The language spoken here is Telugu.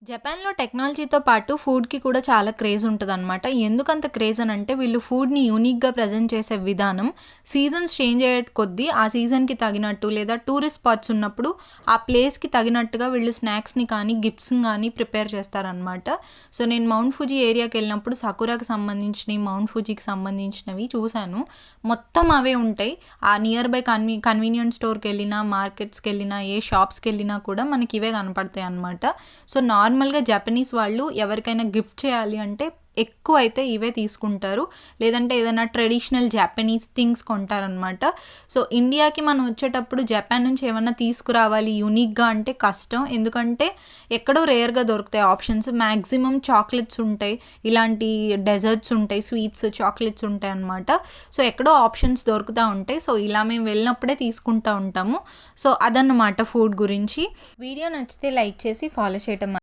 జపాన్‌లో టెక్నాలజీతో పాటు ఫుడ్‌కి కూడా చాలా క్రేజ్ ఉంటదనమాట. ఎందుకంత క్రేజ్ అనంటే వీళ్ళు ఫుడ్‌ని యూనిక్‌గా ప్రెజెంట్ చేసే విధానం సీజన్స్ చేంజ్ అయ్యే కొద్దీ ఆ సీజన్‌కి తగినట్టు లేదా టూరిస్ట్ స్పాట్స్ ఉన్నప్పుడు ఆ ప్లేస్‌కి తగినట్టుగా వీళ్ళు స్నాక్స్‌ని కానీ, గిఫ్ట్స్‌ని గానీ ప్రిపేర్ చేస్తారనమాట. సో, నేను మౌంట్ ఫుజీ ఏరియాకెళ్ళినప్పుడు సకురాకి సంబంధించినయి, మౌంట్ ఫుజీకి సంబంధించినవి చూశాను. మొత్తం అవే ఉంటాయి. ఆ నియర్ బై కన్వీనియంట్ స్టోర్‌కెళ్ళినా, మార్కెట్స్‌కెళ్ళినా, ఏ షాప్స్‌కెళ్ళినా కూడా మనకి ఇవే కనపడతాయనమాట. సో, నార్మల్‌గా జపనీస్ వాళ్ళు ఎవరికైనా గిఫ్ట్ చేయాలి అంటే ఎక్కువైతే ఇవే తీసుకుంటారు. లేదంటే ఏదైనా ట్రెడిషనల్ జపనీస్ థింగ్స్ కొంటారనమాట. సో, ఇండియాకి మనం వచ్చేటప్పుడు జపాన్ నుంచి ఏమన్నా తీసుకురావాలి యూనిక్‌గా అంటే కష్టం. ఎందుకంటే ఎక్కడో రేర్‌గా దొరుకుతాయి ఆప్షన్స్. మాక్సిమం చాక్లెట్స్ ఉంటాయి. ఇలాంటి డెజర్ట్స్ ఉంటాయి. స్వీట్స్, చాక్లెట్స్ ఉంటాయన్నమాట. సో, ఎక్కడో ఆప్షన్స్ దొరుకుతా ఉంటాయి. సో, ఇలా మేము వెళ్ళినప్పుడే తీసుకుంటా ఉంటాము. సో, అదన్నమాట ఫుడ్ గురించి. వీడియో నచ్చితే లైక్ చేసి ఫాలో చేయటం